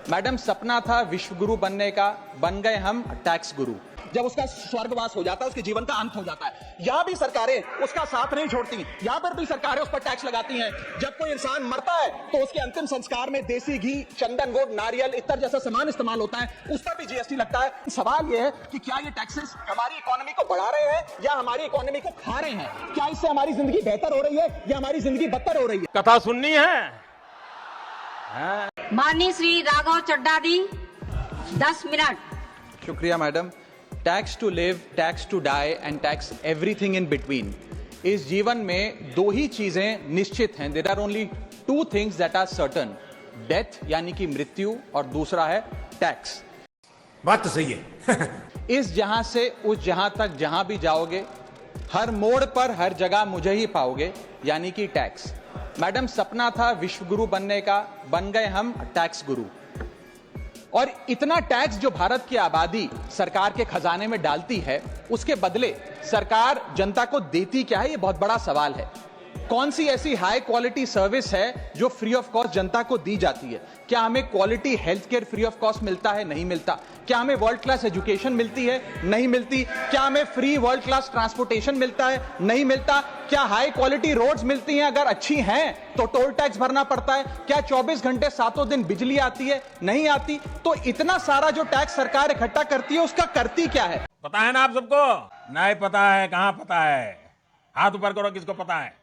Madam सपना था विश्व गुरु बनने का, बन गए हम टैक्स गुरु। जब उसका स्वर्गवास हो जाता है, उसके जीवन का अंत हो जाता है, यहां भी सरकारें उसका साथ नहीं छोड़ती, यहां पर भी सरकारें उस पर टैक्स लगाती हैं। जब कोई इंसान मरता है तो उसके अंतिम संस्कार में देसी घी, चंदन, गुड़, नारियल इत्तर जैसा सामान इस्तेमाल होता है, उस पर भी जीएसटी लगता है। सवाल यह है कि क्या ये टैक्सेस हमारी इकोनॉमी को बढ़ा रहे हैं या हमारी इकोनॉमी को खा रहे हैं? क्या इससे हमारी जिंदगी बेहतर हो रही है या हमारी जिंदगी बदतर हो रही है? कथा सुननी है। माननीय श्री राघव चड्ढा जी 10 मिनट। शुक्रिया madam. Tax to live, tax to die and tax everything in between. इस जीवन में दो ही चीजें निश्चित हैं। There are only two things that are certain, death यानी कि मृत्यु, और दूसरा है टैक्स। बात तो सही है। इस जहां से उस जहां तक जहां भी जाओगे, हर मोड़ पर हर जगह मुझे ही पाओगे, यानी कि टैक्स। मैडम सपना था विश्व गुरु बनने का, बन गए हम टैक्स गुरु। और इतना टैक्स जो भारत की आबादी सरकार के खजाने में डालती है, उसके बदले सरकार जनता को देती क्या है, यह बहुत बड़ा सवाल है। कौन सी ऐसी हाई क्वालिटी सर्विस है जो फ्री ऑफ कॉस्ट जनता को दी जाती है? क्या हमें quality health care free of cost मिलता है? नहीं मिलता। क्या हमें वर्ल्ड क्लास एजुकेशन मिलती है? नहीं मिलती। क्या हमें फ्री वर्ल्ड क्लास ट्रांसपोर्टेशन मिलता है? नहीं मिलता। क्या हाई क्वालिटी रोड्स मिलती हैं? अगर अच्छी हैं तो टोल टैक्स भरना पड़ता है। क्या 24 घंटे 7 दिन बिजली आती है? नहीं आती। तो इतना सारा जो टैक्स सरकार इकट्ठा करती है, उसका करती क्या है? पता है ना आप सबको? नहीं पता है? कहां पता है? हाथ ऊपर करो, किसको पता है?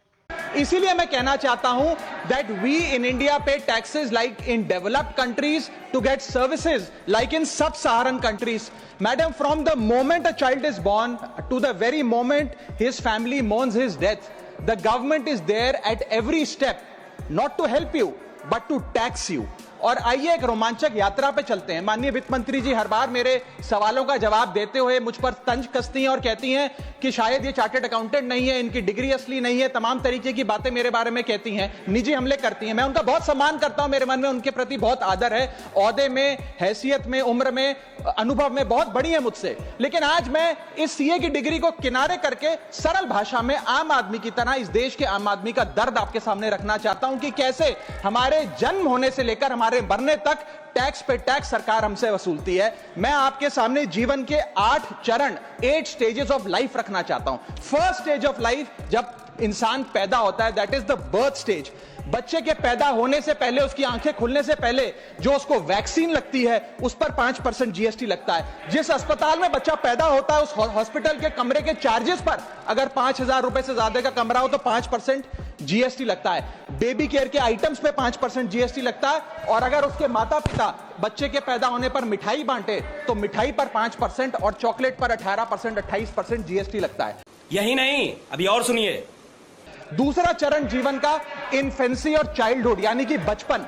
इसीलिए मैं कहना चाहता हूं that we in India pay taxes like in developed countries to get services like in sub Saharan countries. Madam, from the moment a child is born to the very moment his family mourns his death, the government is there at every step not to help you but to tax you। और आइए एक रोमांचक यात्रा पे चलते हैं। माननीय वित्त मंत्री जी हर बार मेरे सवालों का जवाब देते हुए मुझ पर तंज कसती हैं और कहती हैं कि शायद ये चार्टर्ड अकाउंटेंट नहीं है, इनकी डिग्री असली नहीं है, तमाम तरीके की बातें मेरे बारे में कहती हैं, निजी हमले करती हैं। मैं उनका बहुत सम्मान करता हूं, मेरे मन में उनके प्रति बहुत आदर है, ओहदे में, हैसियत में, उम्र में, अनुभव में बहुत बड़ी है मुझसे। लेकिन आज मैं इस सीए की डिग्री को किनारे करके सरल भाषा में आम आदमी की तरह इस देश के आम आदमी का दर्द आपके सामने रखना चाहता हूं कि कैसे हमारे जन्म होने से लेकर हमारे मरने तक टैक्स पे टैक्स सरकार हमसे वसूलती है। मैं आपके सामने जीवन के 8 चरण, 8 स्टेजेस ऑफ लाइफ रखना चाहता हूं। फर्स्ट स्टेज ऑफ लाइफ, जब इंसान पैदा होता है, that is the birth stage. बच्चे के पैदा होने से पहले, उसकी आंखें खुलने से पहले जो उसको वैक्सीन लगती है, उस पर 5% जीएसटी लगता है। जिस अस्पताल में बच्चा पैदा होता है, उस हॉस्पिटल के कमरे के चार्जेस पर अगर 5,000 रुपए से ज्यादा का कमरा हो तो 5% जीएसटी लगता है। बेबी केयर के आइटम्स पे 5% जीएसटी लगता है। और अगर उसके माता पिता बच्चे के पैदा होने पर मिठाई बांटे तो मिठाई पर 5% और चॉकलेट पर 18%, 28% जीएसटी लगता है। यही नहीं, अभी और सुनिए। दूसरा चरण जीवन का इन्फेंसी और चाइल्डहुड, यानी कि बचपन।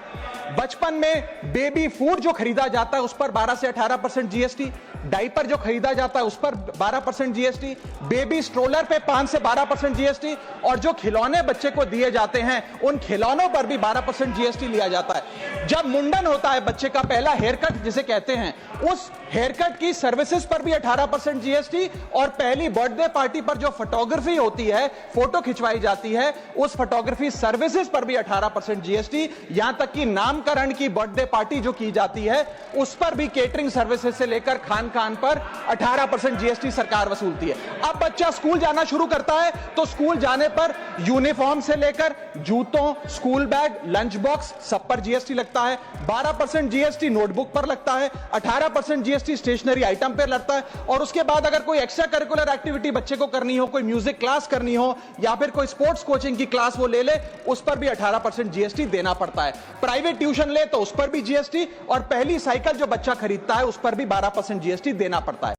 बचपन में बेबी फूड जो खरीदा जाता है उस पर 12 से 18% जीएसटी, डाइपर जो खरीदा जाता है उस पर 12% जीएसटी, बेबी स्ट्रोलर पे 5 से 12% जीएसटी, और जो खिलौने बच्चे को दिए जाते हैं उन खिलौनों पर भी 12% जीएसटी लिया जाता है। जब मुंडन होता है बच्चे का, पहला हेयर कट जिसे कहते हैं, उस हेयर कट की सर्विसेज पर भी 18% जीएसटी, और पहली बर्थडे पार्टी पर जो फोटोग्राफी होती है, फोटो खिंचवाई जाती है, उस फोटोग्राफी सर्विसेज पर भी 18% जीएसटी। यहां तक कि नामकरण की बर्थडे पार्टी जो की जाती है उस पर भी केटरिंग सर्विसेज से लेकर खान पर 18% जीएसटी सरकार वसूलती है। अब बच्चा स्कूल जाना शुरू करता है तो स्कूल जाने पर यूनिफॉर्म से लेकर जूतों, स्कूल बैग, लंच बॉक्स सब पर जीएसटी लगता है। 12% जीएसटी नोटबुक पर लगता है, 18% जीएसटी स्टेशनरी आइटम पर लगता है। और उसके बाद अगर कोई एक्स्ट्रा करिकुलर एक्टिविटी बच्चे को करनी हो, कोई म्यूजिक क्लास करनी हो या फिर कोई स्पोर्ट्स कोचिंग की क्लास वो ले ले, उस पर भी 18% जीएसटी देना पड़ता है। प्राइवेट ट्यूशन ले तो उस पर भी जीएसटी, और पहली साइकिल जो बच्चा खरीदता है उस पर भी 12% जीएसटी देना पड़ता है।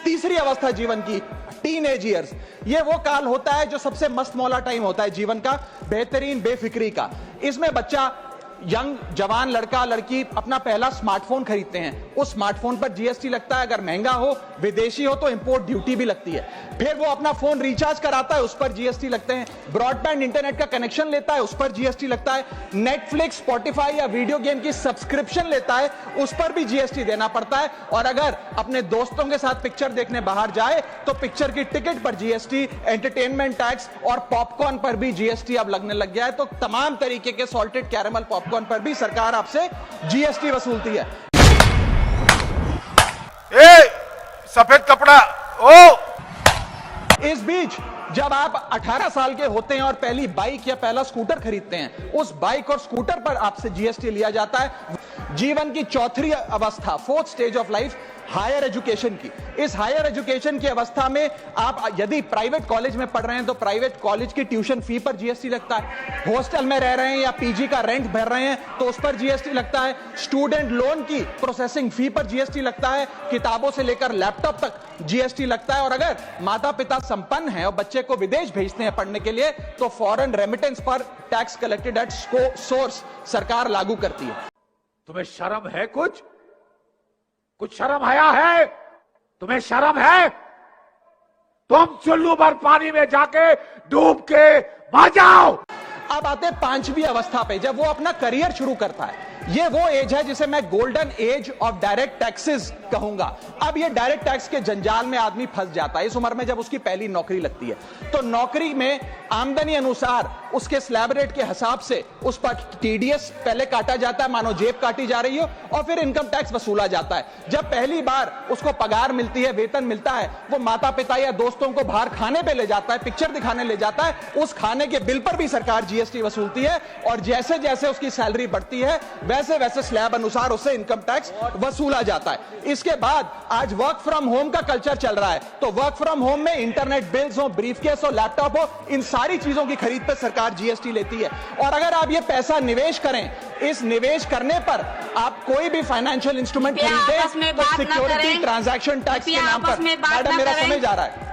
तीसरी अवस्था जीवन की, टीनेज ईयर्स। ये वो काल होता है जो सबसे मस्त मौला टाइम होता है जीवन का, बेहतरीन बेफिक्री का। इसमें बच्चा यंग जवान लड़का लड़की अपना पहला स्मार्टफोन खरीदते हैं, उस स्मार्टफोन पर जीएसटी लगता है। अगर महंगा हो, विदेशी हो, तो इंपोर्ट ड्यूटी भी लगती है। फिर वो अपना फोन रिचार्ज कराता है, उस पर जीएसटी लगते हैं। ब्रॉडबैंड इंटरनेट का कनेक्शन लेता है, उस पर जीएसटी लगता है। नेटफ्लिक्स, स्पॉटिफाई या वीडियो गेम की सब्सक्रिप्शन लेता है, उस पर भी जीएसटी देना पड़ता है। और अगर अपने दोस्तों के साथ पिक्चर देखने बाहर जाए तो पिक्चर की टिकट पर जीएसटी, एंटरटेनमेंट टैक्स और पॉपकॉर्न पर भी जीएसटी अब लगने लग गया है। तो तमाम तरीके के सॉल्टेड कैरेमल पॉपकॉर्न पर भी सरकार आपसे जीएसटी वसूलती है। सफेद कपड़ा ओ। इस बीच जब आप 18 साल के होते हैं और पहली बाइक या पहला स्कूटर खरीदते हैं, उस बाइक और स्कूटर पर आपसे जीएसटी लिया जाता है। जीवन की चौथी अवस्था, fourth stage of life, higher education की। इस हायर एजुकेशन की अवस्था में आप यदि प्राइवेट कॉलेज में पढ़ रहे हैं तो प्राइवेट कॉलेज की ट्यूशन फी पर जीएसटी लगता है। हॉस्टल में रह रहे हैं या पीजी का रेंट भर रहे हैं तो उस पर जीएसटी लगता है। स्टूडेंट लोन की प्रोसेसिंग फी पर जीएसटी लगता है। किताबों से लेकर लैपटॉप तक जीएसटी लगता है। और अगर माता पिता संपन्न हैं और बच्चे को विदेश भेजते हैं पढ़ने के लिए तो फॉरेन रेमिटेंस पर टैक्स कलेक्टेड एट सोर्स सरकार लागू करती है। तुम्हें शर्म है? कुछ शर्म आया है? तुम्हें शर्म है? तुम चुल्लू भर पानी में जाके डूब के मर जाओ। अब आते हैं पांचवी अवस्था पे, जब वो अपना करियर शुरू करता है। ये वो एज है जिसे मैं golden age of direct taxes कहूंगा। अब ये डायरेक्ट टैक्स के जंजाल में आदमी फंस जाता है इस उम्र में, जब उसकी पहली नौकरी लगती है। तो नौकरी में आमदनी अनुसार उसके स्लैब रेट के हिसाब से उस पर टीडीएस पहले काटा जाता है, मानो जेब काटी जा रही हो, और फिर इनकम टैक्स वसूला जाता है। जब पहली बार उसको पगार मिलती है, वेतन मिलता है, वो माता पिता या दोस्तों को बाहर खाने पे ले जाता है, पिक्चर दिखाने ले जाता है। उस खाने के बिल पर भी सरकार जीएसटी वसूलती है। और जैसे जैसे उसकी सैलरी बढ़ती है वैसे वैसे स्लैब अनुसार उससे इनकम टैक्स वसूला जाता है। इसके बाद आज वर्क फ्रॉम होम का कल्चर चल रहा है, तो वर्क फ्रॉम होम में इंटरनेट बिल्स हो, ब्रीफकेस हो, लैपटॉप हो, इन सारी चीजों की खरीद पर सरकार जीएसटी लेती है। और अगर आप ये पैसा निवेश करें, इस निवेश करने पर आप कोई भी फाइनेंशियल इंस्ट्रूमेंट खरीदें तो सिक्योरिटी ट्रांजैक्शन टैक्स के नाम पर, मैडम मेरा समय जा रहा है,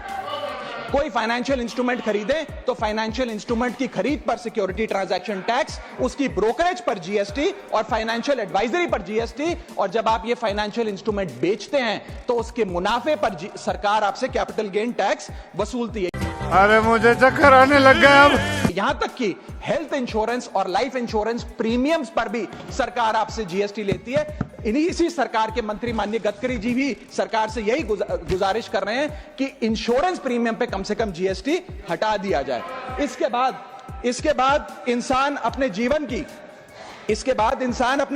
कोई फाइनेंशियल इंस्ट्रूमेंट खरीदें तो फाइनेंशियल इंस्ट्रूमेंट की खरीद पर सिक्योरिटी ट्रांजैक्शन टैक्स, उसकी ब्रोकरेज पर जीएसटी और फाइनेंशियल एडवाइजरी पर जीएसटी। और जब आप ये फाइनेंशियल इंस्ट्रूमेंट बेचते हैं तो उसके मुनाफे पर सरकार आपसे कैपिटल गेन टैक्स वसूलती है। अरे मुझे चक्कर आने लग गया। अब यहां तक कि हेल्थ इंश्योरेंस और लाइफ इंश्योरेंस प्रीमियम्स पर भी सरकार आपसे जीएसटी लेती है। इसी सरकार के मंत्री माननीय गडकरी जी भी सरकार से यही गुजारिश कर रहे हैं कि इंश्योरेंस प्रीमियम पे कम से कम जीएसटी हटा दिया जाए। इसके बाद इंसान अपने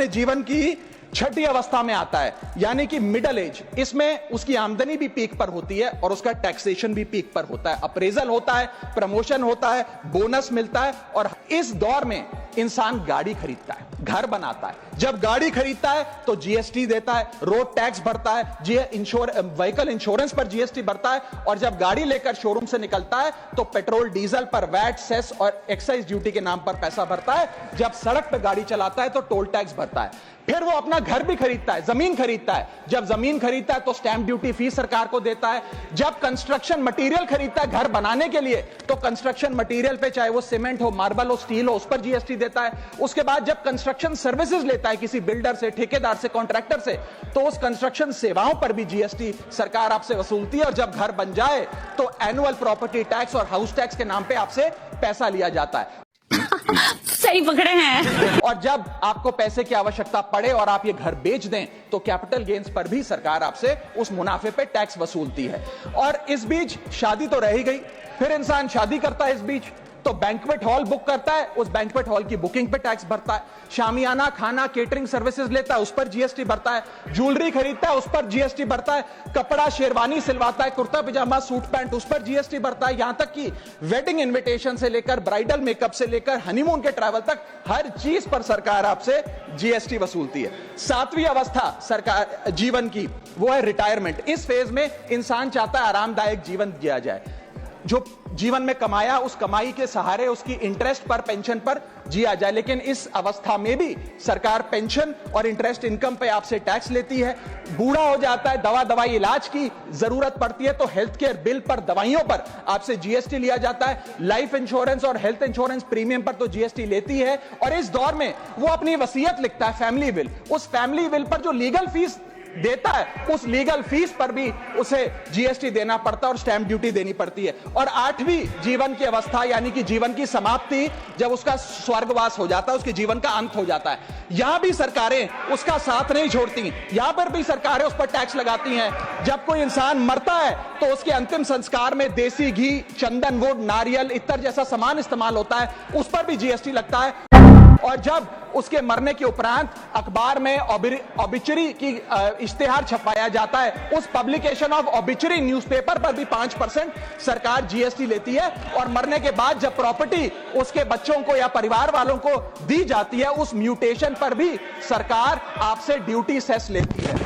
जीवन की छठी अवस्था में आता है, यानी कि मिडिल एज। इसमें उसकी आमदनी भी पीक पर होती है और उसका टैक्सेशन भी पीक पर होता है। अप्रेजल होता है, प्रमोशन होता है, बोनस मिलता है। और इस दौर में इंसान गाड़ी खरीदता है, घर बनाता है। जब गाड़ी खरीदता है तो जीएसटी देता है, रोड टैक्स भरता है, व्हीकल इंश्योरेंस पर जीएसटी भरता है। और जब गाड़ी लेकर शोरूम से निकलता है तो पेट्रोल डीजल पर वैट, सेस और एक्साइज ड्यूटी के नाम पर पैसा भरता है। जब सड़क पर गाड़ी चलाता है तो टोल टैक्स भरता है। फिर वो अपना घर भी खरीदता है, जमीन खरीदता है। जब जमीन खरीदता है तो स्टैंप ड्यूटी फीस सरकार को देता है। जब कंस्ट्रक्शन मटेरियल खरीदता है घर बनाने के लिए तो कंस्ट्रक्शन मटेरियल पे, चाहे वो सीमेंट हो, मार्बल हो, स्टील हो, उस पर जीएसटी देता है। उसके बाद जब कंस्ट्रक्शन सर्विसेज लेता है किसी बिल्डर से, ठेकेदार से, कॉन्ट्रैक्टर से, तो उस कंस्ट्रक्शन सेवाओं पर भी जीएसटी सरकार आपसे वसूलती है। और जब घर बन जाए तो एनुअल प्रॉपर्टी टैक्स और हाउस टैक्स के नाम पे आपसे पैसा लिया जाता है। सही पकड़े हैं। और जब आपको पैसे की आवश्यकता पड़े और आप ये घर बेच दें तो कैपिटल गेन्स पर भी सरकार आपसे उस मुनाफे पे टैक्स वसूलती है। और इस बीच शादी तो रह ही गई, फिर इंसान शादी करता है, इस बीच तो बैंक्वेट हॉल बुक करता है, उस बैंक्वेट हॉल की बुकिंग पे टैक्स भरता है। शामियाना, खाना, केटरिंग सर्विसेज लेता है, उस पर जीएसटी भरता है। ज्वेलरी खरीदता है, उस पर जीएसटी भरता है। कपड़ा, शेरवानी सिलवाता है, कुर्ता पजामा, सूट पैंट, उस पर जीएसटी भरता है। यहां तक कि वेडिंग इनविटेशन से लेकर, ब्राइडल मेकअप से लेकर, हनीमून के ट्रैवल तक हर चीज पर सरकार आपसे जीएसटी वसूलती है। सातवीं अवस्था सरकार जीवन की, वो है रिटायरमेंट। इस फेज में इंसान चाहता है आरामदायक जीवन जिया जाए। जो जीवन में कमाया उस कमाई के सहारे उसकी इंटरेस्ट पर पेंशन पर जिया जाए। लेकिन इस अवस्था में भी सरकार पेंशन और इंटरेस्ट इनकम पे आपसे टैक्स लेती है। बूढ़ा हो जाता है, दवाई इलाज की जरूरत पड़ती है तो हेल्थ केयर बिल पर, दवाइयों पर आपसे जीएसटी लिया जाता है। लाइफ इंश्योरेंस और हेल्थ इंश्योरेंस प्रीमियम पर तो जीएसटी लेती है। और इस दौर में वो अपनी वसीयत लिखता है, फैमिली विल, उस फैमिली विल पर जो लीगल फीस देता है उस लीगल फीस पर भी उसे जीएसटी देना पड़ता है और स्टैंप ड्यूटी देनी पड़ती है। और 8वीं जीवन की अवस्था यानी कि जीवन की समाप्ति, जब उसका स्वर्गवास हो जाता है, उसके जीवन का अंत हो जाता है, यहां भी सरकारें उसका साथ नहीं छोड़ती। यहां पर भी सरकारें उस पर टैक्स लगाती हैं। जब कोई इंसान मरता है तो उसके अंतिम संस्कार में देसी घी, चंदन वुड, नारियल, इत्तर जैसा सामान इस्तेमाल होता है, उस पर भी जीएसटी लगता है। और जब उसके मरने के उपरांत अखबार में ऑबिचरी की इश्तेहार छपवाया जाता है, उस पब्लिकेशन ऑफ ऑबिचरी न्यूज़पेपर पर भी 5% सरकार जीएसटी लेती है। और मरने के बाद जब प्रॉपर्टी उसके बच्चों को या परिवार वालों को दी जाती है, उस म्यूटेशन पर भी सरकार आपसे ड्यूटी सेस लेती है।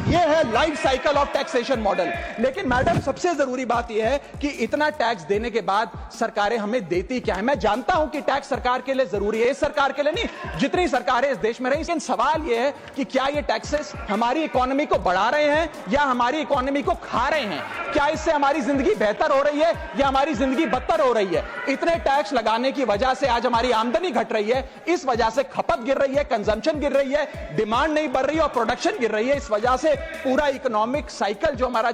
यह है life cycle of taxation model. लेकिन मैडम, सबसे जरूरी बात यह है कि इतना टैक्स देने के बाद सरकारें हमें देती क्या है। मैं जानता हूं कि टैक्स सरकार के लिए जरूरी है, इस सरकार के लिए नहीं, जितनी सरकारें इस देश में रही। लेकिन सवाल यह है कि क्या ये टैक्सेस हमारी इकोनॉमी को बढ़ा रहे हैं या हमारी इकोनॉमी को खा रहे हैं? क्या इससे हमारी जिंदगी बेहतर हो रही है या हमारी जिंदगी बदतर हो रही है? इतने टैक्स लगाने की वजह से आज हमारी आमदनी घट रही है, इस वजह से खपत गिर रही है, कंजम्पशन गिर रही है, डिमांड नहीं बढ़ रही है और प्रोडक्शन गिर रही है। इस वजह से पूरा इकोनॉमिक साइकिल, जो हमारा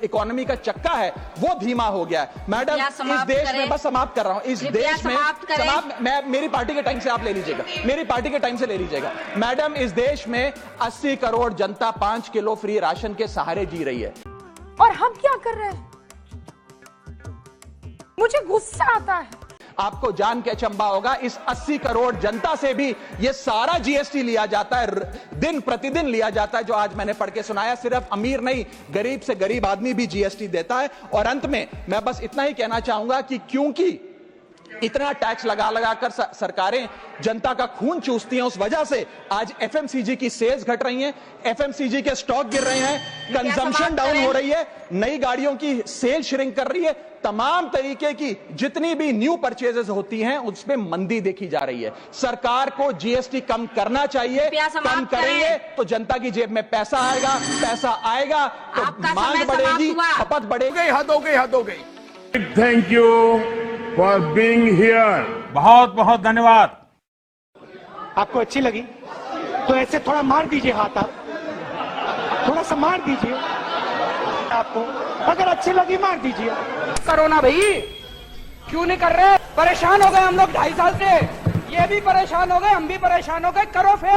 इकोनॉमी का चक्का है, वो धीमा हो गया है। मैडम, इस देश में, बस समाप्त कर रहा हूं, इस देश में मैं, मेरी पार्टी के टाइम से आप ले लीजिएगा, मेरी पार्टी के टाइम से ले लीजिएगा। मैडम, इस देश में 80 करोड़ जनता 5 किलो फ्री राशन के सहारे जी रही है। और हम क्या कर रहे हैं? मुझे गुस्सा आता है। आपको जान के अचंभा होगा, इस 80 करोड़ जनता से भी ये सारा जीएसटी लिया जाता है, दिन प्रतिदिन लिया जाता है, जो आज मैंने पढ़ के सुनाया। सिर्फ अमीर नहीं, गरीब से गरीब आदमी भी जीएसटी देता है। और अंत में मैं बस इतना ही कहना चाहूंगा कि क्योंकि इतना टैक्स लगा लगाकर सरकारें जनता का खून चूसती हैं, उस वजह से आज एफएमसीजी की सेल्स घट रही हैं, एफएमसीजी के स्टॉक गिर रहे हैं, कंजम्पशन डाउन हो रही है, नई गाड़ियों की सेल श्रिंक कर रही है। तमाम तरीके की जितनी भी न्यू परचेजेस होती हैं उसमें मंदी देखी जा रही है। सरकार को जीएसटी कम करना चाहिए, कम करेंगे तो जनता की जेब में पैसा आएगा तो मांग बढ़ेगी, खपत बढ़ेगी। हद हो गई। Thank you for being here. बहुत बहुत धन्यवाद। आपको अच्छी लगी तो ऐसे थोड़ा मार दीजिए हाथ, आप थोड़ा सा मार दीजिए। आपको अगर अच्छी लगी मार दीजिए। करो ना भाई, क्यों नहीं कर रहे? परेशान हो गए हम लोग 2.5 साल से, ये भी परेशान हो गए, हम भी परेशान हो गए, करो फिर।